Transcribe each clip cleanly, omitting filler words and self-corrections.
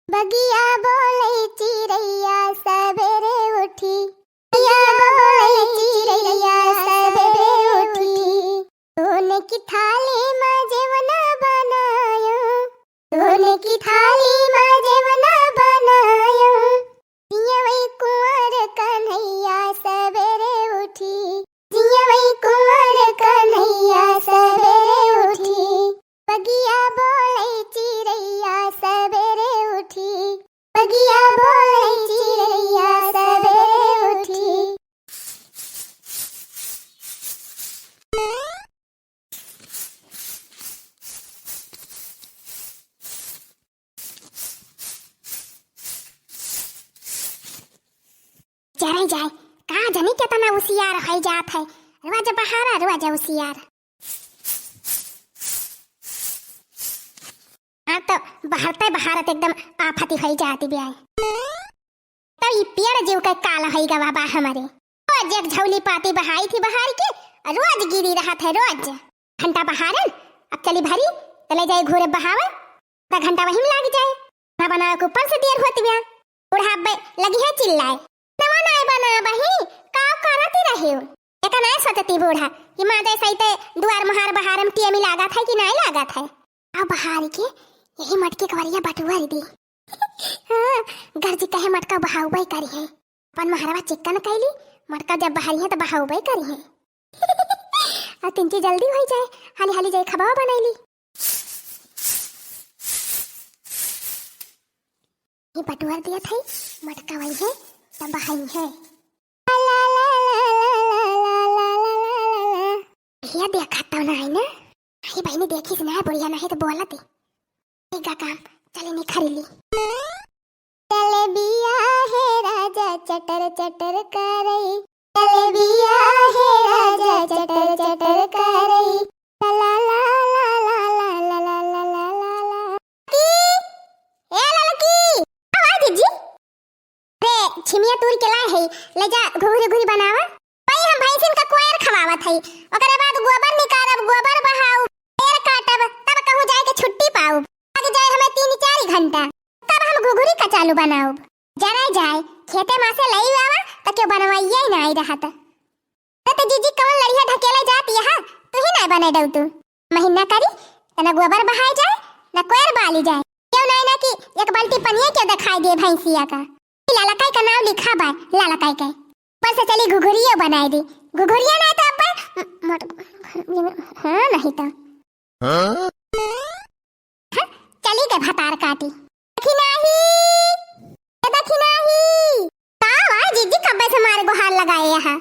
बगिया बोले चिड़ैया सवेरे उठी, बगिया बोले चिड़ैया सवेरे उठी। सोने की थाली में जेवना बनायो, सोने की थाली में जेवना बनायो। जिया वही कुंवर कन्हैया सवेरे उठी, जिया वही कुंवर कन्हैया सवेरे उठी। बगिया बोले चिड़ैया सवेरे उठी, बगिया बोले चिड़ैया सवेरे उठी। चले जाए कहाँ जाने कितना होशियार है जात है। रोज बहारा रोज होशियार। हाँ तो बहारते बहारत एकदम आफत ही जाती ब्याह। तो ये पेड़ जीव का काला है गा बाबा हमारे। रोज एक झौली पाती बहाई थी बहार के, रोज गिरी रहा था रोज। घंटा बहारन अब चली भरी चले जाए घूरे बहावे, तो घंटा वहीं में लग जाए। ना बना को ऊपर से देर होती ब्याह। बुढ़ा लगी है चिल्लाए, नवा नाय बना बही काव करती रहे हो। एक नहीं सोचती बूढ़ा कि माँ जैसा ही दुआर महार बहारम टियमी लागा था कि नहीं लागा था। अब बहार के यही मटके कवरिया बटुआर दी। हाँ गर्जी कहे मटका बहाउबई करी है। अपन महारावा चिक्कन कैली मटका जब बहारी है तो बहाउबई करी है। और तिनची जल्दी हो जाए हाली हाली जाए खबावा बनैली। ये बटुआर दिया था मटका वही है तब बहाई है। भैया देखा तो ना है ना, ये बहनी देखी ना बुढ़िया नहीं तो बोला थी का काम चले नहीं खरीली। चले बिया है राजा चटर चटर करई, चले बिया है राजा चटर चटर करई। ला ला ला ला ला ला ला ला ला ला की ए लड़की आवाज जी रे छिमिया तूर के लाए है ले जा घुघरी घुरी बनावा। भाई हम भैंसिन का कोयर खवावत है, ओकरे बाद गोबर निकारब गोबर बहाऊ पेड़ काटब तब कहूं जाए के छुट्टी पाऊ। आगे जाए हमें 3-4 घंटा तब हम घुघरी का चालू बनाऊ। जरा जाए खेते में से लई आवा त क्यों बनवाइए ही नहीं रहत। तो जीजी कौन लड़िया ढकेले जाती है तू ही नहीं बने दऊ। तू महीना करी तना गोबर बहाए जाए ना कोयर बाली जाए। क्यों नहीं ना कि एक बाल्टी पनिया क्यों दिखाई दे भैंसिया का। लालकाई का नाम लिखा बा लालकाई के पर से चली घुघरिया बनाई दी। घुघरिया नहीं तो हाँ नहीं तो हाँ? चली गए भतार काटी दखिनाही दखिनाही कावा जीजी कब्बे से मारे गुहार लगाए यहाँ।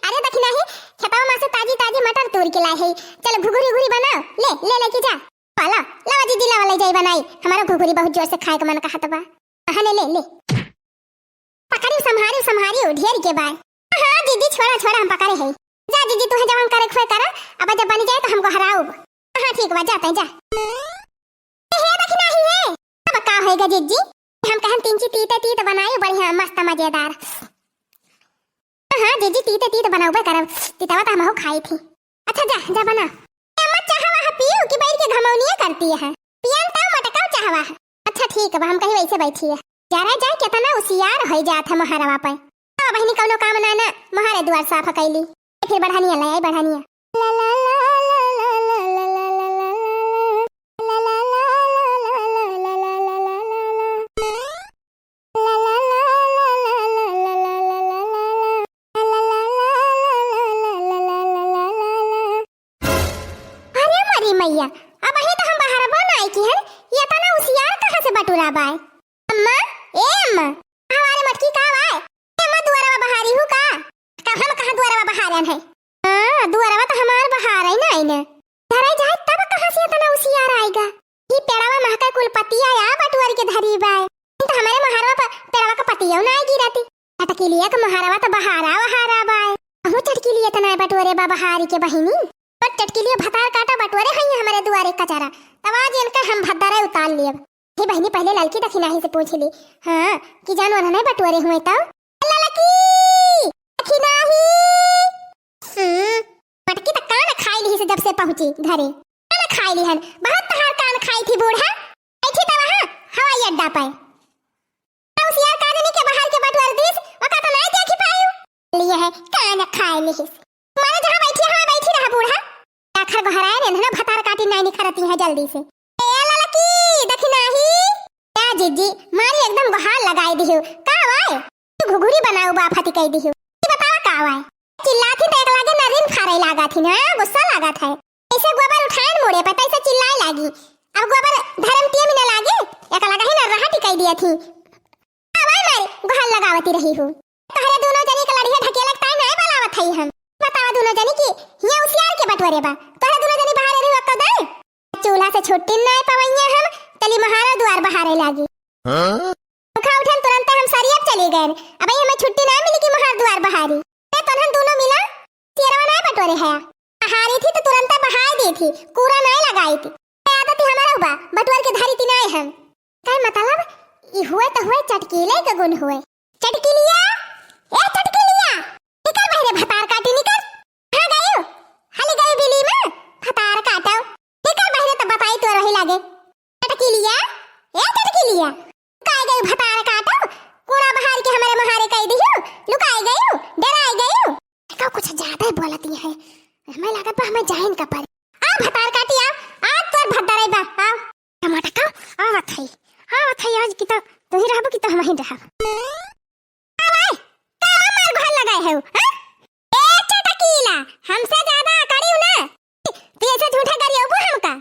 अरे दखिनाही खेतवा में से ताजी ताजी मटर तोड़ के लाए है। चल घुघरी घुरी बनाओ ले ले लेके जा। पाला लावा जीजी लावा ले जाई बनाई। हमारा घुघरी बहुत जोर से खाए का मन कहत बा। हने ले ले पकड़ी संभारी ढेर के बाद। हाँ जीजी छोड़ा छोड़ा हम पकड़े है। जा जीजी तू जवान करे खोए करा अब जब बन जाए तो हमको हराओ। हाँ ठीक बा जाते जा। हे दखना ही है अब का होएगा जीजी हम कहन तीत बनाए बढ़िया मस्त मजेदार। हाँ जीजी तीत बनाओ करब तीतवा तो हम हो खाई थी। अच्छा जा जा बना। मत चाहवा है पियो कि बैठ के घमौनिया करती है। पियन तो मटका चाहवा है। अच्छा ठीक है हम कहीं वैसे बैठी है। जरा जाए कितना होशियार हो जात है महारावा पे। तो बहनी कौनो काम ना ना महारे द्वार साफ कैली फिर बढ़ानिया ले आई बढ़ानिया। ला ला ला ला ला ला ला ला ला ला ला ला ला ला ला ला ला। अरे मरी मैया अब ही तो हम बाहर बनाई की है। ये तना होशियार कहां से बटुरा बाय। अम्मा ए अम्मा हमारे मटकी का आए अम्मा दुआरवा बहारी हूं का हम कहां दुआरवा बहारन है। हां दुआरवा तो हमार बहार है ना इने धरे जाए तब कहां से इतना होशियार आएगा। ये पेड़वा महका कुल पतिया या बटुआर के धरी बाय तो हमारे महारवा पर पेड़वा का पतिया ना आएगी रहती। टटकी लिया का महारवा तो बहारा बाय हम टटकी लिए तना बटुआरे बा बहारी के बहिनी पर टटकी लिए भतार काटा बटुआरे हैं हमारे दुआरे कचारा तब आज इनका हम भद्दारे उतार लिए। ये बहनी पहले लड़की दखिनाही से पूछ ली हाँ कि जानवर नहीं बटुआरे हुए तो लड़की दखिनाही मटकी तो कान खाई ली से जब से पहुंची घरे कान खाई ली हन बहुत तहार कान खाई थी बूढ़ा। ऐठी तो वहां हवाई अड्डा दा पाए उस यार का नहीं के बाहर के बटवार दिस ओका तो नहीं देखी पायू लिए है कान खाए लिहिस मारे जहां बैठी रहा बूढ़ा आखर बहराए ने ना भतार काटी नहीं निखरती है जल्दी से ए ललकी देखी नाही क्या जीजी मारी एकदम बहार लगाई दियो का आए तू घुघुरी बनाऊ बा फटी कह दियो बतावा का आए चिल्लाती तो एक लागे नरिन फारे लागा थी ना गुस्सा लागा था ऐसे गोबर उठाए मोड़े पता ऐसे चिल्लाए लागी अब गोबर धर्म टिया में ना लागे एक लगा ही ना रहा टिकाई दिया थी अब मारे गुहाल लगावती रही हूं तहरे दोनों जनी के लड़िया ढकेलक ताई नहीं बलावत हई हम बतावा दोनों जनी की ये उसियार के बटवरे बा तहरे दोनों जनी बाहर रही वक्त दे चूल्हा से छुट्टी नहीं पवैया हम चली महारा द्वार बहारे लागी उठा उठन तुरंत हम सरियत चली गए अब हमें छुट्टी ना मिली कि महार द्वार बहारी मैं तो हम दोनों मिला तेरवा नहीं बटवरे है हारी थी तो तुरंत बहा दी थी कूड़ा नहीं लगाई थी आदत हमारा हुआ बटवर के धारी तीन आए हम काय मतलब ई हुए तो हुए चटकीले का गुण हुए चटकीलिया ए चटकीलिया निकल बहरे भतार काटी निकल हां गयो हाली गयो बिली में भतार काटो निकल बहरे तो बताई तो रही लागे चटकीलिया ए चटकीलिया काय गयो भतार काटो कूड़ा बहार के हमारे महारे कह दियो लुकाई गयो डराई गयो का कुछ ज्यादा ही बोलती है हमें लागत बा हमें जाहिन का पर आ भतार काटी आ आज तो भतार बा आ टमाटर का आवत है आज की तो ही रहबो की तो हम ही रहा आवे का हमार घर लगाए है हां ए चटकीला हमसे ज्यादा करियो ना तू ऐसे झूठा करियो बो हमका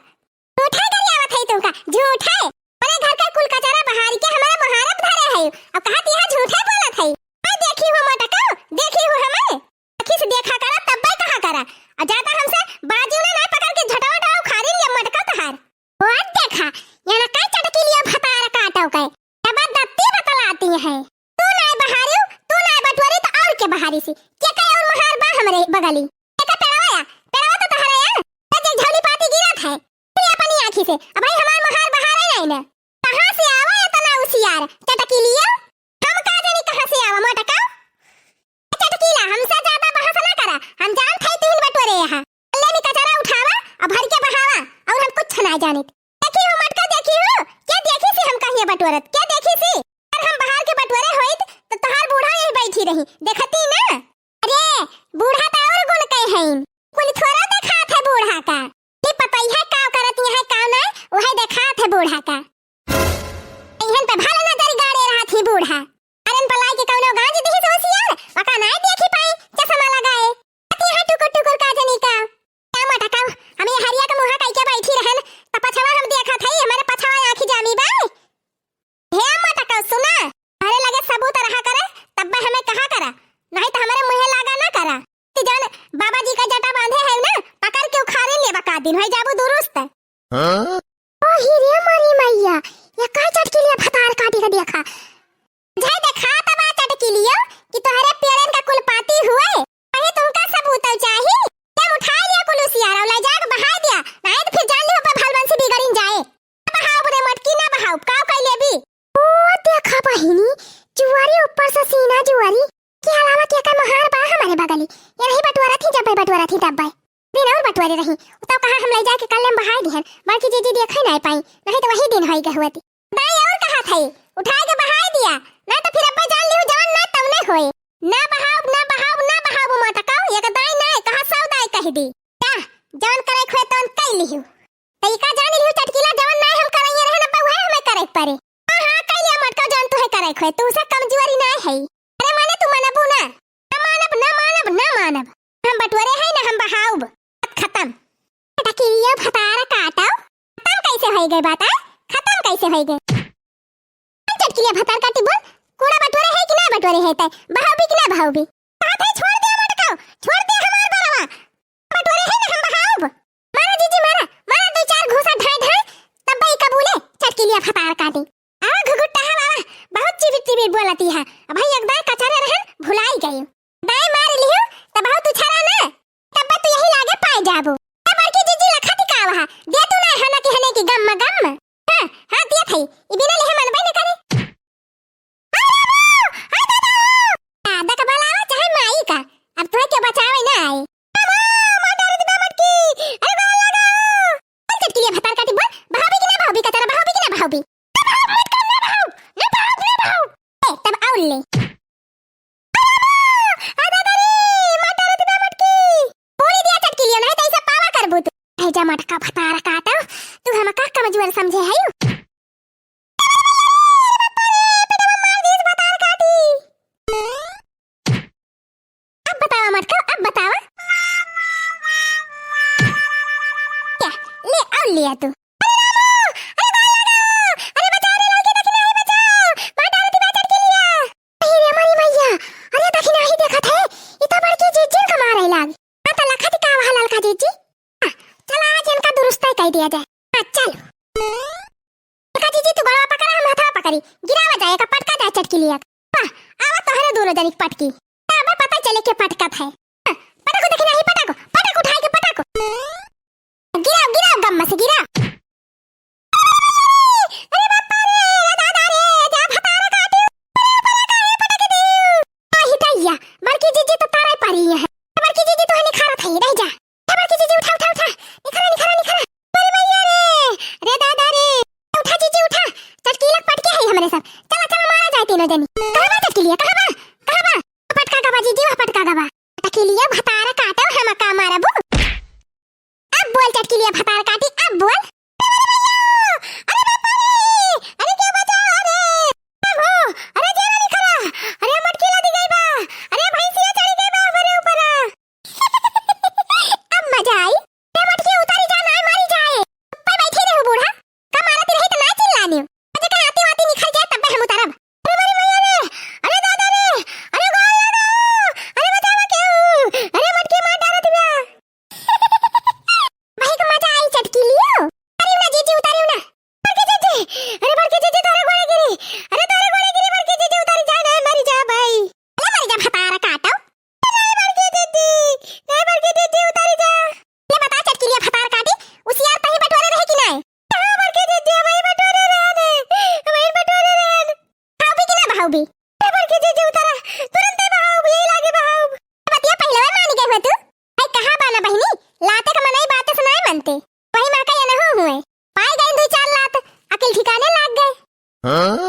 झूठा करियो आवत है तुमका झूठा अरे घर का कुल कचरा बहार के हमारे महारत धरे है अब कहा दिया झूठा बोलत है आ देखी हो मटका देखी हो हमें आंखी से देखा करा तब भाई कहा करा आ जाता हमसे बाजू में ना पकड़ के झटवटा उखाड़ी लिया मटका तहार वो देखा yana काय चटकी लिया भतार काटो काय अब दत्ती बतलाती है तू नहीं बहारियो तू नहीं बटवरी तो और के बहारी सी के काय और महार बा हमरे बगली एक पेड़वा तो तहरे है ते झोली पाती गिरत है तू अपनी आंखी से अब भाई हमार महार बहारे नहीं ना कहां से आवा इतना उसियार चटकी लिया हम का जानी कहां से आवा मटका चटकीला हमसे ज्यादा बहस ना करा हम जान थे तीन बटवरे यहां अल्लाह ने कचरा उठावा और भर के बहावा और हम कुछ ना जाने देखी हो मटका देखी हो क्या देखी सी हम कहिए बटवरत क्या देखी सी अगर हम बाहर के बटवरे होइत तो तहार बूढ़ा यही बैठी रही देखती ना अरे बूढ़ा तो और गुण कह हईन कुल थोड़ा देखा थे बूढ़ा का ये पता है का करत है का ना वही देखा थे बूढ़ा का इहन पे भला नजर गाड़े रहा थी बूढ़ा अरन पलाई के कौनो गांज दिही सोसियार वका ना देखी पाई चश्मा लगाए अति है टुकुर टुकुर का जनी का मटका हमें हरिया के मुहा कई के बैठी रहन त पछवा हम देखा थई हमारे पछवा आंखी जामी बा हे मटका सुना अरे लगे सबूत रहा करे तब हमें कहा करा नहीं तो हमारे मुंह लागा ना करा ती जान बाबा जी का जटा बांधे है ना पकड़ के उखाड़े ले बका दिन होई जाबू दुरुस्त हां ओ हीरे मारी मैया ये का चटकी लिया भतार काटी का देखा जाय देखा तब चटकी लियो कि तोहरे पेड़न का कुल पाती हुए अरे तुमका सबूत चाहिए जब उठा लिया कुलुसियार और ले जाके बहा दिया नहीं तो फिर जान ले ऊपर भलवन से बिगड़िन जाए बहाओ बुरे मटकी ना बहाओ काव कई ले भी ओ देखा बहिनी जुआरी ऊपर से सीना जुआरी की अलावा क्या का महार बा हमारे बगली ये नहीं बटवारा थी जब बटवारा थी तब भाई दिन और बटवारे रही तो कहा हम ले जाके कल बहा दिहन बाकी जीजी देखे नहीं पाई नहीं तो वही दिन होई के हुआ थी दाई और कहा था उठा के बहा दिया ना तो फिर अब्बा जान लियो जान ना तब नहीं होए ना बहाओ मटकाओ ये का दाई ना कहा सौ दाई कह दी का जान करे खोए तन कई लिहु तरीका जान लिहु चटकीला जान ना हम करइए रहे ना वह हमें करे परे हां कई लिया मटका जान तू है करे खोए तू से कमजोरी ना है अरे माने तू मानबू ना मानब हम बटवरे है ना हम बहाओ खत्म चटकीलिया भतार काटो खत्म कैसे होई गई बात खत्म कैसे होई गई चटकीलिया भतार काटी बोल कूड़ा बटवरे है कि ना बटवरे है तय बहाओ भी कि ना बहाओ भी कहा थे छोड़ दे मटकाओ छोड़ दे हमार बरवा बटवरे है ना हम बहाओ मारा जीजी मारा दो चार घूसा ढाई तब भाई कबूले चटकीलिया भतार काटी आ घुघुट्टा है बाबा बहुत चिबिट बोलती है भाई एक दाई कचरे रहन भुलाई गई दाई मार लियो तब भाव तू छरा ना तब तू यही लागे पाए जाबो बड़की जीजी लखती का वहा दे तू ना हना के हने की गम हां दिया थई ई बिना लेहे मन बने करे दादा का बलावा चाहे माई का अब तो के बचावे ना आए मार दे मटकी अरे बाल लगाओ चटकी लिए भतार काटी बोल भाभी की ना भाभी का तेरा भाभी की ना भाभी मत करना मटका भतारा काटा तू हम का कमजोर समझे है यू अब बतावा मटका अब बतावा क्या ले और लिया तू दिया जाए चल जीजी तू गड़वा पकड़ा हम हथवा पकड़ी गिरावा जाए का पटका जाए चटकी लिया आवा तो है दोनों जनी पटकी अब पता चले के पटकत है पटको देखना ही पटक उठाए के पटक गिराओ गम्मा से गिराओ अरे बापा रे दादा रे जा भतारा काटी पटक दे ही दैया बड़की जीजी तो तारे पारी है बड़की जीजी तो है निखारा था रह जा बड़की जीजी उठा निखारा अरे दादा रे उठा जीजी उठा चटकी लग पटके है हमरे सब चला मारा जाए तीनों जनी कहबा चटकी लिया कहबा पटका गबा जीजी वह पटका गबा चटकी लिया भतारा काटो हम का मारबू अब बोल चटकी लिया भतारा काटी अब बोल अरे बापा रे अरे क्या बचाओ अरे हो अरे जेरा नहीं खरा अरे मटकी लदी गई बा अरे भैंसिया चढ़ी गई बा हमारे ऊपर अब मजा आई ते मटकी उतारी जा ना मारी जाए बैठे रहो बूढ़ा का मारती रही तो ना चिल्लानी अरे का आती वाती निकल जाए तब हम उतारब अरे मेरी मैया रे अरे दादा रे अरे गोल लगा अरे बचावा क्यों अरे मटकी मार डाला दिया भाई का मजा आई चटकी लियो अरे ना जीजी उतारियो ना बड़के जीजी तारे गोले गिरी अरे तारे गोले गिरी बड़के जीजी उतारी जा ना मरी जा भाई अरे मरी जा भतारा काटो बड़के जीजी उतारी जा ले बता चटकी लिया भतारा काटी उसी यार पही बटोरे रहे कि नहीं हां बड़के जीजी वही बटोरे रहने खाओ भी कि ना बहाओ भी बड़के जीजी उतारा तुरंत बहाओ यही लागे बहाओ बतिया पहले मान गए हो तू भाई कहां बाना बहनी लाते का मनाई बातें सुनाए मनते वही मां का ये न हो हुए पाए गए दो चार लात अकल ठिकाने लाग गए